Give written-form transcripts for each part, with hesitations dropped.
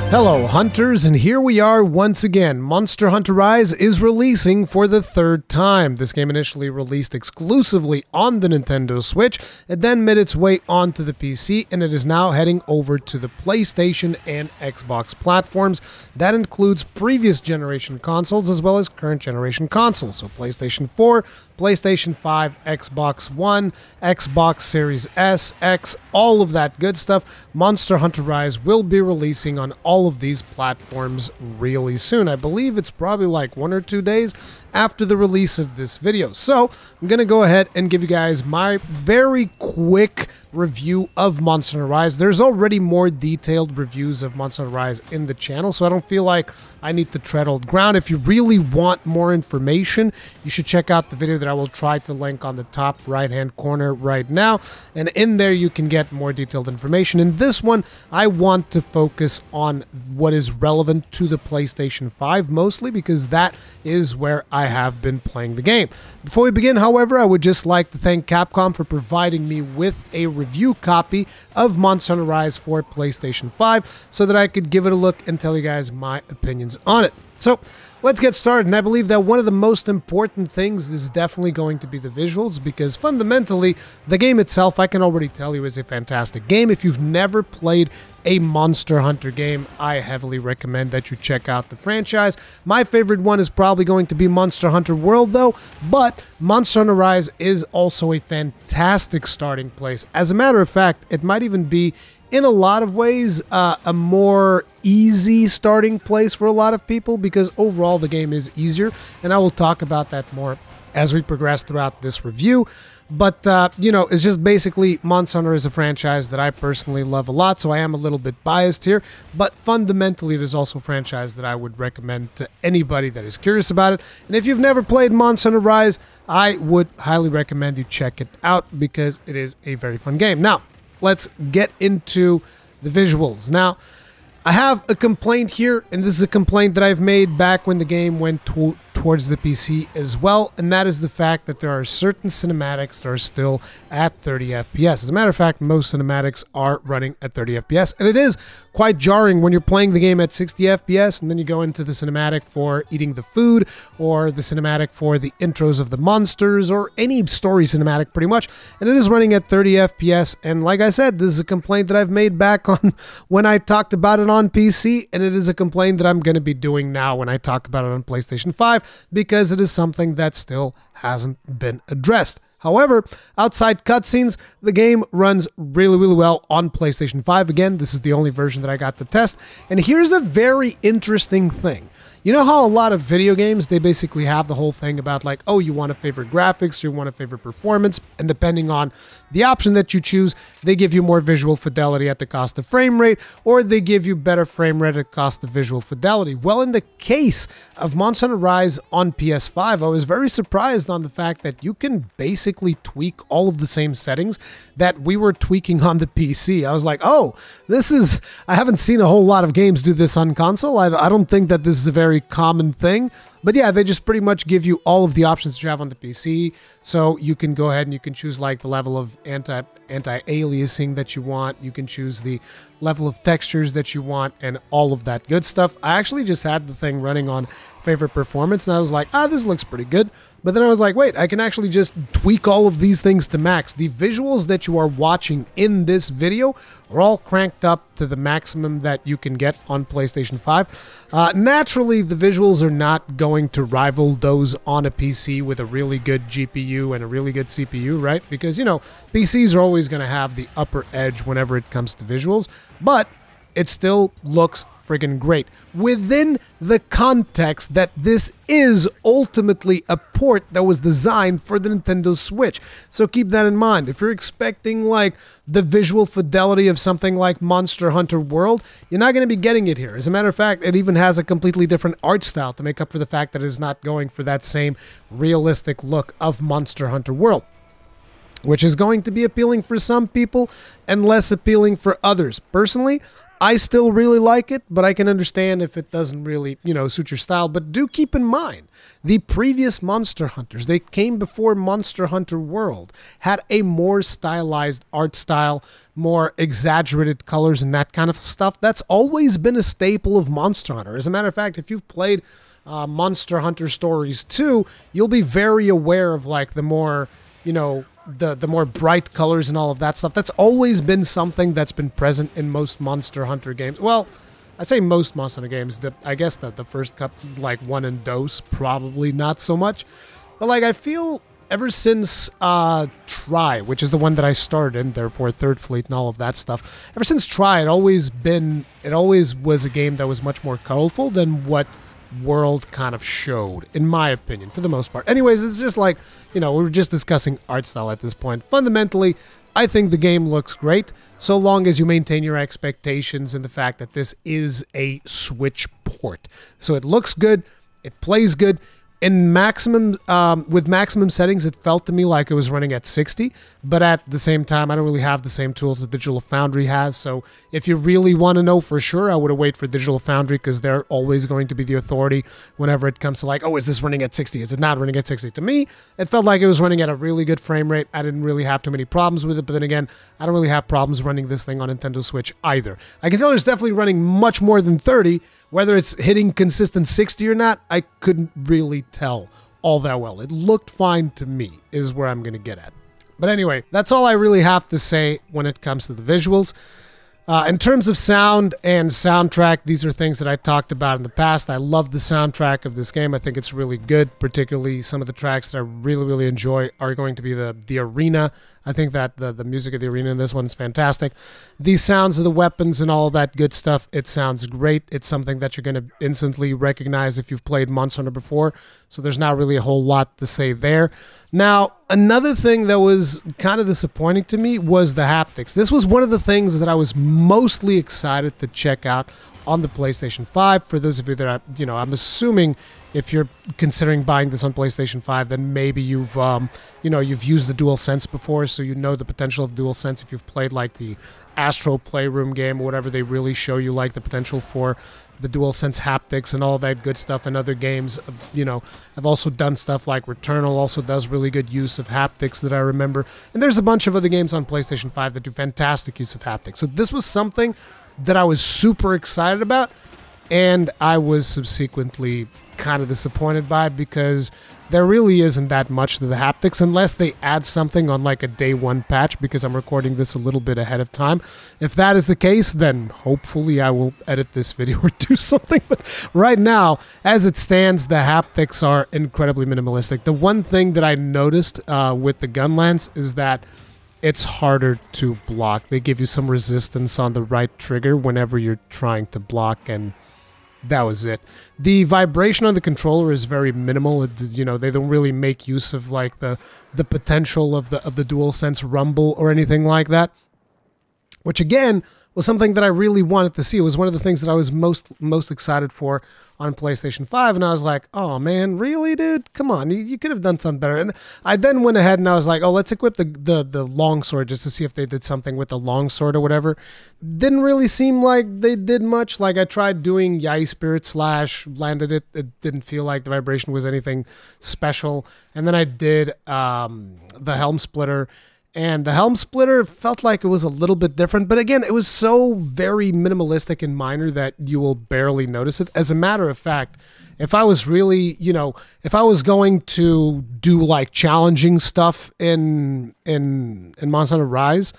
Hello hunters, and here we are once again. Monster Hunter Rise is releasing for the third time. This game initially released exclusively on the Nintendo Switch, it then made its way onto the PC, and it is now heading over to the PlayStation and Xbox platforms. That includes previous generation consoles as well as current generation consoles, so PlayStation 4, PlayStation 5, Xbox One, Xbox Series S, X, all of that good stuff. Monster Hunter Rise will be releasing on all of these platforms really soon. I believe it's probably like 1 or 2 days after the release of this video. So I'm going to go ahead and give you guys my very quick review of Monster Hunter Rise. There's already more detailed reviews of Monster Hunter Rise in the channel, so I don't feel like I need to tread old ground. If you really want more information, you should check out the video that I will try to link on the top right-hand corner right now, and in there you can get more detailed information. In this one, I want to focus on what is relevant to the PlayStation 5 mostly, because that is where I have been playing the game. Before we begin, however, I would just like to thank Capcom for providing me with a review copy of Monster Hunter Rise for PlayStation 5 so that I could give it a look and tell you guys my opinions on it. So let's get started, and I believe that one of the most important things is definitely going to be the visuals, because fundamentally the game itself, I can already tell you, is a fantastic game. If you've never played a Monster Hunter game, I heavily recommend that you check out the franchise. My favorite one is probably going to be Monster Hunter World though, but Monster Hunter Rise is also a fantastic starting place. As a matter of fact, it might even be, in a lot of ways, a more easy starting place for a lot of people, because overall the game is easier, and I will talk about that more as we progress throughout this review. But, you know, it's just basically Monster Hunter is a franchise that I personally love a lot, so I am a little bit biased here, but fundamentally it is also a franchise that I would recommend to anybody that is curious about it. And if you've never played Monster Hunter Rise, I would highly recommend you check it out, because it is a very fun game. Now, let's get into the visuals. Now, I have a complaint here, and this is a complaint that I've made back when the game went towards the PC as well, and that is the fact that there are certain cinematics that are still at 30 FPS. As a matter of fact, most cinematics are running at 30 FPS, and it is quite jarring when you're playing the game at 60 FPS, and then you go into the cinematic for eating the food, or the cinematic for the intros of the monsters, or any story cinematic pretty much, and it is running at 30 FPS, and like I said, this is a complaint that I've made back on when I talked about it on PC, and it is a complaint that I'm going to be doing now when I talk about it on PlayStation 5, because it is something that still hasn't been addressed. However, outside cutscenes, the game runs really, really well on PlayStation 5. Again, this is the only version that I got to test, and here's a very interesting thing. You know how a lot of video games, they basically have the whole thing about like, oh, you want a favorite graphics, you want a favorite performance, and depending on the option that you choose, they give you more visual fidelity at the cost of frame rate, or they give you better frame rate at the cost of visual fidelity. Well, in the case of Monster Hunter Rise on PS5, I was very surprised on the fact that you can basically tweak all of the same settings that we were tweaking on the PC. I was like, oh, this is, I haven't seen a whole lot of games do this on console. I don't think that this is a very common thing, but yeah, they just pretty much give you all of the options that you have on the PC, so you can go ahead and you can choose like the level of anti-aliasing that you want, you can choose the level of textures that you want, and all of that good stuff. I actually just had the thing running on favorite performance, and I was like, this looks pretty good. But then I was like, wait, I can actually just tweak all of these things to max. The visuals that you are watching in this video are all cranked up to the maximum that you can get on PlayStation 5. Naturally, the visuals are not going to rival those on a PC with a really good GPU and a really good CPU, right? Because, you know, PCs are always going to have the upper edge whenever it comes to visuals, but it still looks friggin' great within the context that this is ultimately a port that was designed for the Nintendo Switch. So keep that in mind. If you're expecting like the visual fidelity of something like Monster Hunter World, you're not going to be getting it here. As a matter of fact, it even has a completely different art style to make up for the fact that it is not going for that same realistic look of Monster Hunter World, which is going to be appealing for some people and less appealing for others. Personally, I still really like it, but I can understand if it doesn't really, suit your style. But do keep in mind, the previous Monster Hunters, they came before Monster Hunter World, had a more stylized art style, more exaggerated colors and that kind of stuff. That's always been a staple of Monster Hunter. As a matter of fact, if you've played Monster Hunter Stories 2, you'll be very aware of like the more, the more bright colors and all of that stuff. That's always been something that's been present in most Monster Hunter games. Well, I say most Monster Hunter games. I guess that the first cup, like 1 and Dose, probably not so much. But like I feel ever since Try, which is the one that I started in, therefore Third Fleet and all of that stuff. Ever since Try, it always was a game that was much more colorful than what World kind of showed, in my opinion, for the most part. Anyways, it's just like, we were just discussing art style at this point. Fundamentally, I think the game looks great, so long as you maintain your expectations and the fact that this is a Switch port. So it looks good, it plays good. In maximum, with maximum settings, it felt to me like it was running at 60, but at the same time, I don't really have the same tools that Digital Foundry has, so if you really want to know for sure, I would have waited for Digital Foundry, because they're always going to be the authority whenever it comes to like, oh, is this running at 60? Is it not running at 60? To me, it felt like it was running at a really good frame rate. I didn't really have too many problems with it, but then again, I don't really have problems running this thing on Nintendo Switch either. I can tell it's definitely running much more than 30, whether it's hitting consistent 60 or not, I couldn't really tell all that well. It looked fine to me, is where I'm going to get at. But anyway, that's all I really have to say when it comes to the visuals. In terms of sound and soundtrack, these are things that I talked about in the past. I love the soundtrack of this game. I think it's really good, particularly some of the tracks that I really, really enjoy are going to be the arena. I think that the music of the arena in this one is fantastic. The sounds of the weapons and all that good stuff, it sounds great. It's something that you're going to instantly recognize if you've played Monster Hunter before, so there's not really a whole lot to say there. Now, another thing that was kind of disappointing to me was the haptics. This was one of the things that I was mostly excited to check out on the PlayStation 5. For those of you that are, I'm assuming if you're considering buying this on PlayStation 5, then maybe you've used the DualSense before, so you know the potential of DualSense if you've played like the Astro Playroom game or whatever. They really show you like the potential for the DualSense haptics and all that good stuff. And other games, I've also done stuff like Returnal also does really good use of haptics that I remember. And there's a bunch of other games on PlayStation 5 that do fantastic use of haptics. So this was something that I was super excited about, and I was subsequently kind of disappointed by, because there really isn't that much to the haptics unless they add something on like a day one patch, because I'm recording this a little bit ahead of time. If that is the case, then hopefully I will edit this video or do something. But right now, as it stands, the haptics are incredibly minimalistic. The one thing that I noticed with the gun lance is that it's harder to block. They give you some resistance on the right trigger whenever you're trying to block, and that was it. The vibration on the controller is very minimal. They don't really make use of like the potential of the DualSense rumble or anything like that, which again was something that I really wanted to see. It was one of the things that I was most excited for on PlayStation 5, and I was like, oh man, really, dude? Come on, you could have done something better. And I then went ahead and I was like, oh, let's equip the longsword just to see if they did something with the longsword or whatever. Didn't really seem like they did much. Like I tried doing Yai Spirit Slash, landed it. It didn't feel like the vibration was anything special. And then I did the Helm Splitter. And the Helm Splitter felt like it was a little bit different, but again, it was so very minimalistic and minor that you will barely notice it. As a matter of fact, if I was really, if I was going to do like challenging stuff in Monster Hunter Rise,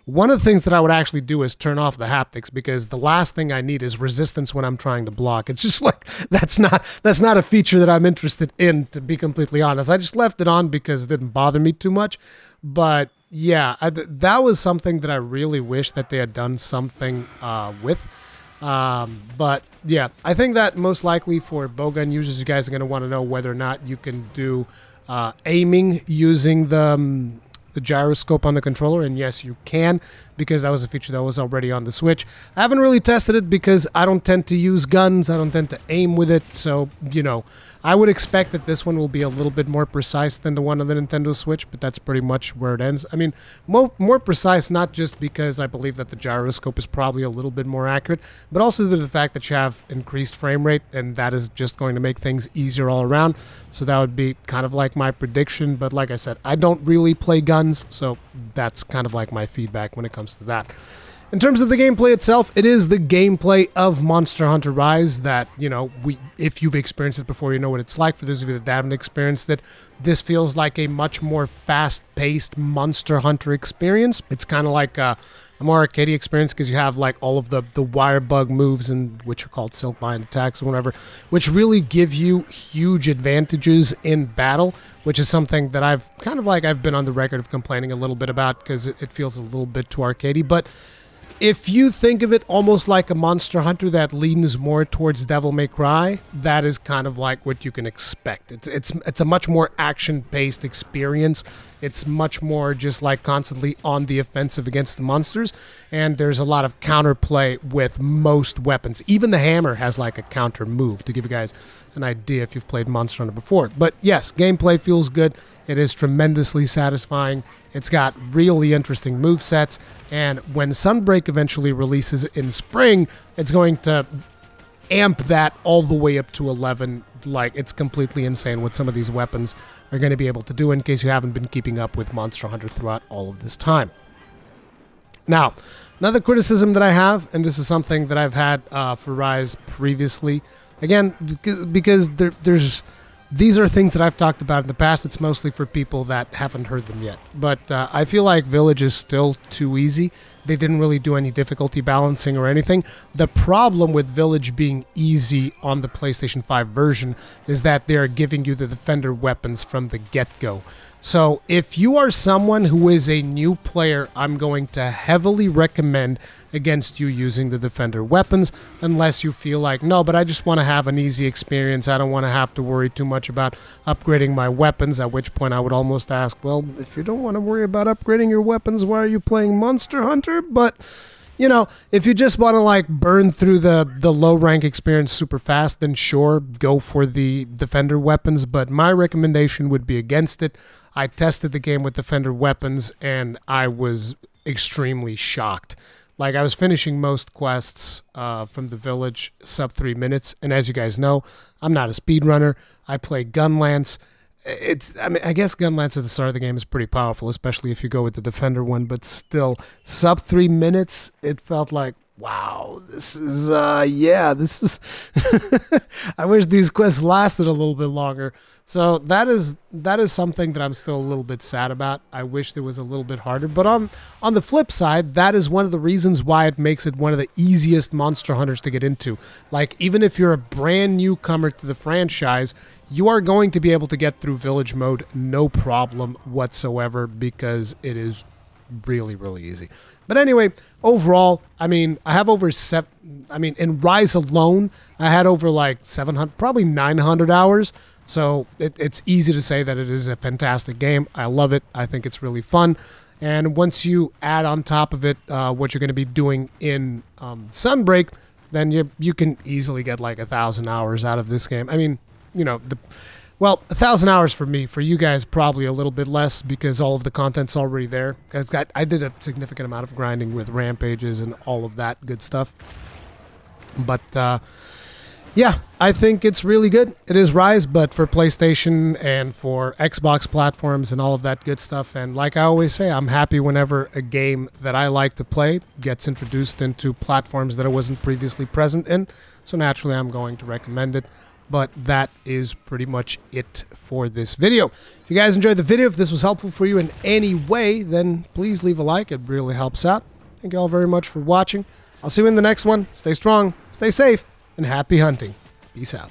one of the things that I would actually do is turn off the haptics, because the last thing I need is resistance when I'm trying to block. It's just like, that's not a feature that I'm interested in, to be completely honest. I just left it on because it didn't bother me too much. But yeah, that was something that I really wish that they had done something with. But yeah, I think that most likely for bowgun users, you guys are going to want to know whether or not you can do aiming using the gyroscope on the controller, and yes, you can, because that was a feature that was already on the Switch. I haven't really tested it because I don't tend to use guns, I don't tend to aim with it, so I would expect that this one will be a little bit more precise than the one on the Nintendo Switch, but that's pretty much where it ends. I mean, more precise not just because I believe that the gyroscope is probably a little bit more accurate, but also due to the fact that you have increased frame rate, and that is just going to make things easier all around. So that would be kind of like my prediction, but like I said, I don't really play guns, so that's kind of like my feedback when it comes to that. In terms of the gameplay itself, it is the gameplay of Monster Hunter Rise that, you know, if you've experienced it before, you know what it's like. For those of you that haven't experienced it, this feels like a much more fast-paced Monster Hunter experience. It's kind of like a more arcadey experience because you have like all of the wire bug moves, and which are called silk bind attacks or whatever, which really give you huge advantages in battle, which is something that I've been on the record of complaining a little bit about because it feels a little bit too arcadey. But if you think of it almost like a Monster Hunter that leans more towards Devil May Cry, that is kind of like what you can expect. It's a much more action-paced experience. It's much more just like constantly on the offensive against the monsters, and there's a lot of counterplay with most weapons. Even the hammer has like a counter move, to give you guys an idea if you've played Monster Hunter before. But yes, gameplay feels good. It is tremendously satisfying. It's got really interesting movesets, and when Sunbreak eventually releases in spring, it's going to amp that all the way up to 11. Like, it's completely insane what some of these weapons are going to be able to do, in case you haven't been keeping up with Monster Hunter throughout all of this time. Now, another criticism that I have, and this is something that I've had for Rise previously, again, because these are things that I've talked about in the past. It's mostly for people that haven't heard them yet. But I feel like Village is still too easy. They didn't really do any difficulty balancing or anything. The problem with Village being easy on the PlayStation 5 version is that they're giving you the Defender weapons from the get-go. So if you are someone who is a new player, I'm going to heavily recommend against you using the Defender weapons, unless you feel like, no, but I just want to have an easy experience. I don't want to have to worry too much about upgrading my weapons, at which point I would almost ask, well, if you don't want to worry about upgrading your weapons, why are you playing Monster Hunter? But you know, if you just want to like burn through the low rank experience super fast, then sure, go for the Defender weapons. But my recommendation would be against it. I tested the game with Defender weapons, and I was extremely shocked. Like, I was finishing most quests from the Village sub 3 minutes, and as you guys know, I'm not a speedrunner. I play Gunlance. I guess Gunlance at the start of the game is pretty powerful, especially if you go with the Defender one, but still, sub 3 minutes, it felt like, wow, this is, this is, I wish these quests lasted a little bit longer. So that is something that I'm still a little bit sad about. I wish it was a little bit harder, but on the flip side, that is one of the reasons why it makes it one of the easiest Monster Hunters to get into. Like, even if you're a brand newcomer to the franchise, you are going to be able to get through Village mode no problem whatsoever, because it is really, really easy. But anyway, overall, I mean, I have over in Rise alone, I had over like 700, probably 900 hours. So it's easy to say that it is a fantastic game. I love it. I think it's really fun. And once you add on top of it what you're going to be doing in Sunbreak, then you can easily get like 1,000 hours out of this game. I mean, you know, 1,000 hours for me. For you guys, probably a little bit less, because all of the content's already there. I did a significant amount of grinding with rampages and all of that good stuff. But yeah, I think it's really good. It is Rise, but for PlayStation and for Xbox platforms and all of that good stuff. And like I always say, I'm happy whenever a game that I like to play gets introduced into platforms that it wasn't previously present in. So naturally, I'm going to recommend it. But that is pretty much it for this video. If you guys enjoyed the video, if this was helpful for you in any way, then please leave a like. It really helps out. Thank you all very much for watching. I'll see you in the next one. Stay strong, stay safe, and happy hunting. Peace out.